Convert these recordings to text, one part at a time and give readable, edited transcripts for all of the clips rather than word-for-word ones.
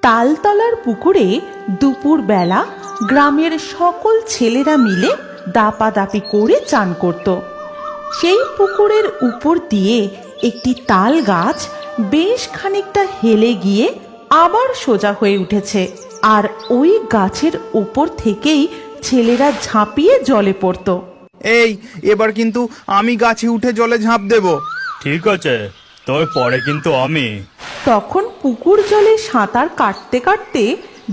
তালতলার পুকুরে দুপুর বেলা গ্রামের সকল ছেলেরা মিলে দাপাদাপি করে চান করত। সেই পুকুরের উপর দিয়ে একটি তাল গাছ বেশ খানিকটা হেলে গিয়ে আবার সোজা হয়ে উঠেছে, আর ওই গাছের উপর থেকেই ছেলেরা ঝাঁপিয়ে জলে পড়ত। এই এবার কিন্তু আমি গাছে উঠে জলে ঝাঁপ দেব। ঠিক আছে, তবে পরে কিন্তু আমি। তখন পুকুর জলে সাঁতার কাটতে কাটতে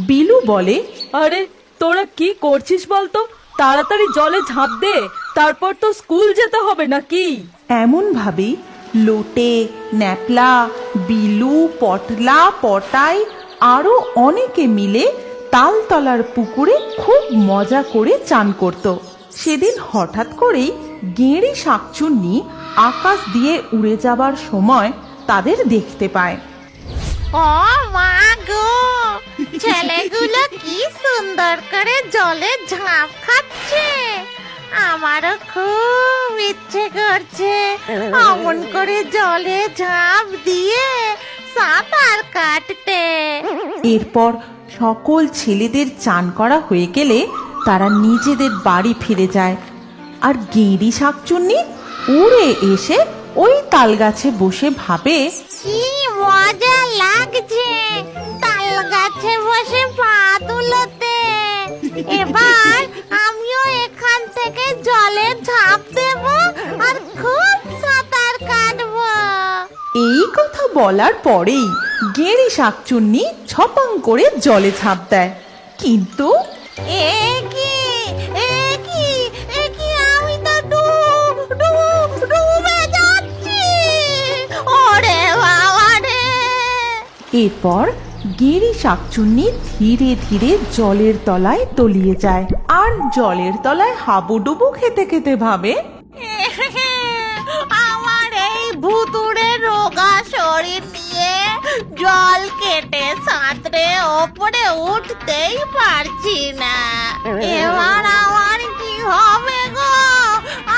বিলু বলে, আরে তোরা কি করছিস বলতো? তাড়াতাড়ি জলে ঝাঁপ দে, তারপর তো স্কুল যেতে হবে নাকি? এমন ভাবেই লোটে, ন্যাপলা, বিলু, পটলা, পটাই আরো অনেকে মিলে তালতলার পুকুরে খুব মজা করে চান করত। সেদিন হঠাৎ করেই গেঁড়ি শাকচুন্নি আকাশ দিয়ে উড়ে যাবার সময় তাদের দেখতে পায়। ও মা গো, ছেলেগুলো কি সুন্দর করে জলে ঝাঁপ খাচ্ছে। আমারও খুব ইচ্ছে করছে অমন করে জলে ঝাঁপ দিয়ে সাঁতার কাটতে। এরপর সকল ছেলেদের চান করা হয়ে গেলে তারা নিজেদের বাড়ি ফিরে যায়, আর গেঁড়ি শাকচুন্নি উড়ে এসে ওই তাল গাছে বসে ভাবে, কি মজা লাগছে তাল গাছে বসে পা তুলতে। এবার আমিও এখান থেকে জলে ঝাঁপ দেব আর খুব সাঁতার কাটবো। এই কথা বলার পরেই গেঁড়ি শাকচুন্নি ছপাং করে জলে ঝাঁপ দেয়। কিন্তু এ কি আমি তো ডুবে যাচ্ছি। ওরে বাবা রে! এরপর গেঁড়ি শাকচুন্নি ধীরে ধীরে জলের তলায় তলিয়ে যায়, আর জলের তলায় হাবুডুবু খেতে খেতে ভাবে, আমার এই ভুতুড়ে রোগা শরীর নিয়ে জল কেটে সাঁতরে ওপরে উঠতেই পারছি না। এবার আমার কি হবে গো?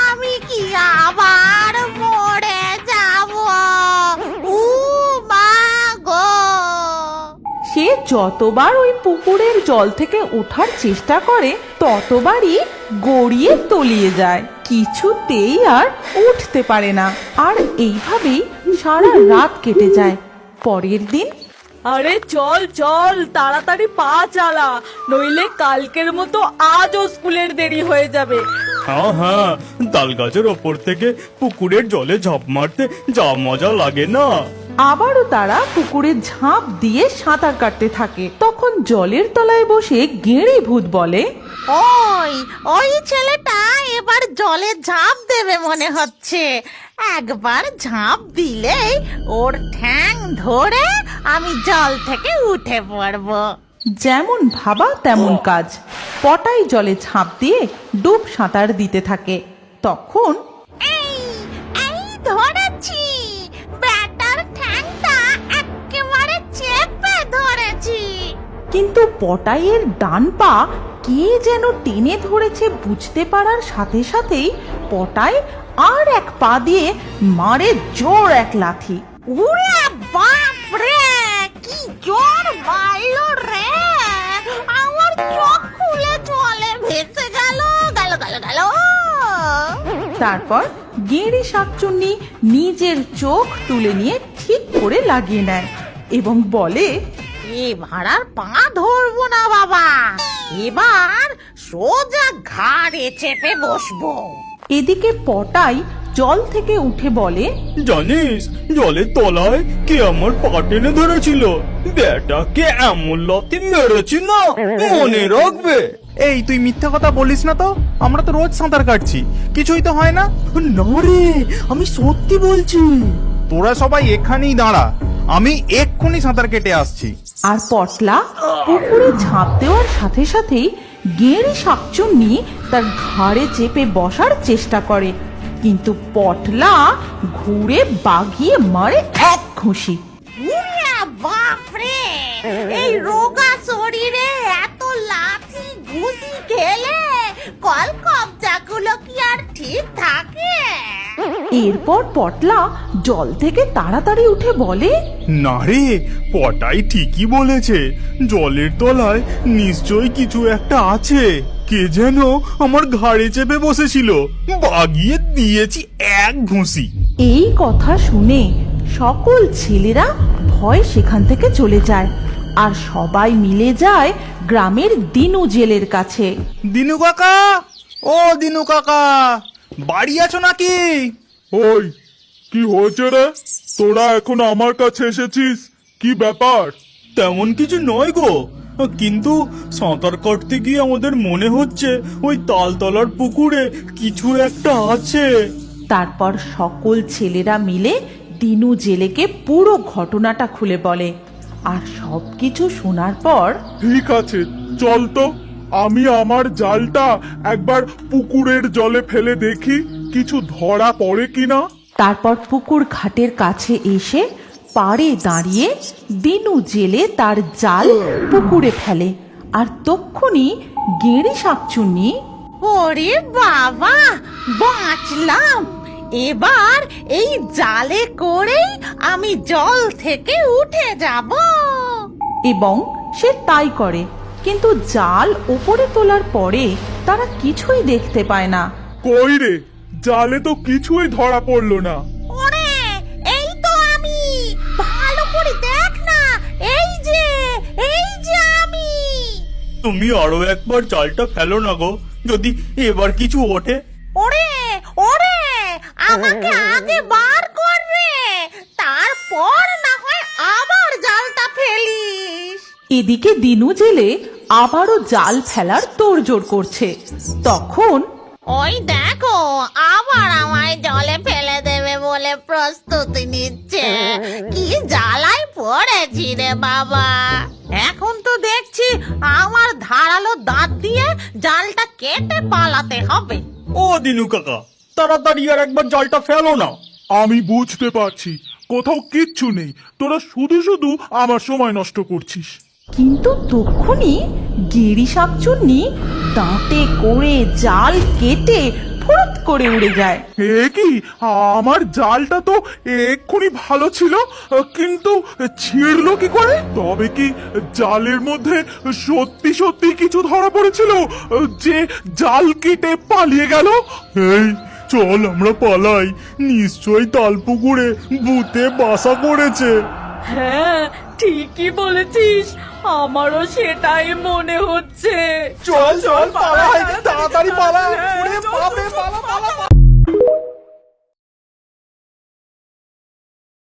আমি কি আবার মরে যাব? উ মা গো! সে যতবার ওই পুকুরের জল থেকে ওঠার চেষ্টা করে ততবারই গড়িয়ে তলিয়ে যায়, কিছুতেই আর উঠতে পারে না। আর এইভাবেই সারা রাত কেটে যায়। পরের দিন আরে চল চল, তাড়াতাড়ি পা চালা, নইলে কালকের মতো আজও স্কুলের দেরি হয়ে যাবে। হ্যাঁ হ্যাঁ, তাল গাছের ওপর থেকে পুকুরের জলে ঝাঁপ মারতে যা মজা লাগে না। আবারও তারা পুকুরে ঝাঁপ দিয়ে সাঁতার কাটতে থাকে। তখন জলের তলায় বসে গেঁড়ি ভূত বলে, ওই ছেলেটা এবার জলে ঝাঁপ দেবে মনে হচ্ছে। একবার ঝাঁপ দিলেই ওর ঠ্যাং ধরে আমি জল থেকে উঠে পড়বো। যেমন ভাবা তেমন কাজ। পটাই জলে ঝাঁপ দিয়ে ডুব সাঁতার দিতে থাকে। তখন এই ধরেছি, ব্যাটার ঠ্যাংটা একেবারে চেপে ধরেছি। কিন্তু পটাইয়ের ডান পা কে যেন টেনে ধরেছে বুঝতে পারার সাথে সাথেই পটাই আর এক পা দিয়ে মারে জোর এক লাথি। উরে বাপ রে, কি জোর মারলো রে! আমার চোখ খুলে জলে ভেসে গেল। তারপর গেঁড়ি শাকচুন্নি নিজের চোখ তুলে নিয়ে ঠিক করে লাগিয়ে নেয় এবং বলে, এবার আর পা ধরবো না বাবা, এবার সোজা ঘাড়ে চেপে বসবো। এদিকে পটাই জল থেকে উঠে বলে, জানিস জলের তলায় কে আমার পা টেনে ধরেছিল? বেটাকে এমন লাথি মেরেছি না, মনে রাখবে। এই তুই মিথ্যা কথা বলিস না তো, আমরা তো রোজ সাঁতার কাটছি, কিছুই তো হয় না। না রে, আমি সত্যি বলছি। তোরা সবাই এখানেই দাঁড়া, আমি এক্ষুনি সাঁতার কেটে আসছি। আর পটলা পুকুরে ঝাঁপ দেওয়ার সাথে সাথেই গেঁড়ি শাকচুন্নি তার ঘাড়ে চেপে বসার চেষ্টা করে, কিন্তু পটলা ঘুরে বাগিয়ে মারে এক ঘুষি। উরে বাপ রে, এই রোগা শরীরে এত লাথি ঘুষি খেলে কলকবজাগুলো কি আর ঠিক থাকে? এরপর পটলা জল থেকে তাড়াতাড়ি উঠে বলে, না রে, পটাই ঠিকই বলেছে, জলের তলায় নিশ্চয়ই কিছু একটা আছে। কে যেন আমার ঘাড়ে চেপে বসেছিল, বাগিয়ে দিয়েছি এক ঘুষি। এই কথা শুনে সকল ছেলেরা ভয় সেখান থেকে চলে যায় আর সবাই মিলে যায় গ্রামের দিনু জেলের কাছে। দিনু কাকা, ও দিনু কাকা, বাড়ি আছো নাকি? ওই কি হয়েছে রে? তোরা এখন আমার কাছে এসেছিস, কি ব্যাপার? তেমন কিছু নয় গো, কিন্তু সাঁতার কাটতে গিয়ে আমাদের মনে হচ্ছে ওই তালতলার পুকুরে কিছু একটা আছে। তারপর সকল ছেলেরা মিলে দিনু জেলেকে পুরো ঘটনাটা খুলে বলে। আর সবকিছু শোনার পর ঠিক আছে, চল তো, আমি আমার জালটা একবার পুকুরের জলে ফেলে দেখি কিছু ধরা পড়ে কিনা। তারপর পুকুর ঘাটের কাছে এসে পাড়ে দাঁড়িয়ে দিনু জেলে তার জাল পুকুরে ফেলে। আর তক্ষুনি গেঁড়ি শাকচুন্নি ওরে বাবা, বাঁচলাম! এবার এই জালে করেই আমি জল থেকে উঠে যাব। এবং সে তাই করে, কিন্তু জাল ওপরে তোলার পরে তারা কিছুই দেখতে পায় না। কই রে, জালে তো কিছুই ধরা পড়লো না। ওরে, এই তো আমি! ভালো করে দেখ না, এই যে আমি! তুমি আরো একবার জালটা ফেলো না গো, যদি এবার কিছু ওঠে। ওরে ওরে, আমাকে আগে বার কর রে, তারপর না হয় আবার জালটা ফেলিস। এদিকে দিনু জেলে আবারও জাল ফেলার তোড়জোড় করছে। তখন ওই দেখো, আবার আমায় জলে ফেলে দেবে বলে প্রস্তুতি নিচ্ছে। কি জ্বালায় পড়েছি রে বাবা! এখন তো দেখছি আমার ধারালো দাঁত দিয়ে জালটা কেটে পালাতে হবে। ও দিনু কাকা, তাড়াতাড়ি আর একবার জালটা ফেলো না। আমি বুঝতে পারছি কোথাও কিচ্ছু নেই, তোরা শুধু শুধু আমার সময় নষ্ট করছিস। কিন্তু তক্ষুনি গেঁড়ি শাকচুন্নি দাঁতে করে জাল কেটে ফুরুত করে উড়ে যায়। এ কি, আমার জালটা তো এক্ষুনি ভালো ছিল, কিন্তু ছিঁড়লো কি করে? তবে কি জালের মধ্যে সত্যি সত্যি কিছু ধরা পড়েছিল যে জাল কেটে পালিয়ে গেল? এই চল আমরা পালাই, নিশ্চয়ই তালপুকুরে ভূতে বাসা করেছে। হ্যাঁ, ঠিকই বলেছিস, আমারও সেটাই মনে হচ্ছে। চল চল পালাই, তাড়াতাড়ি পালা! ওরে বাপরে, পালা পালা পালা!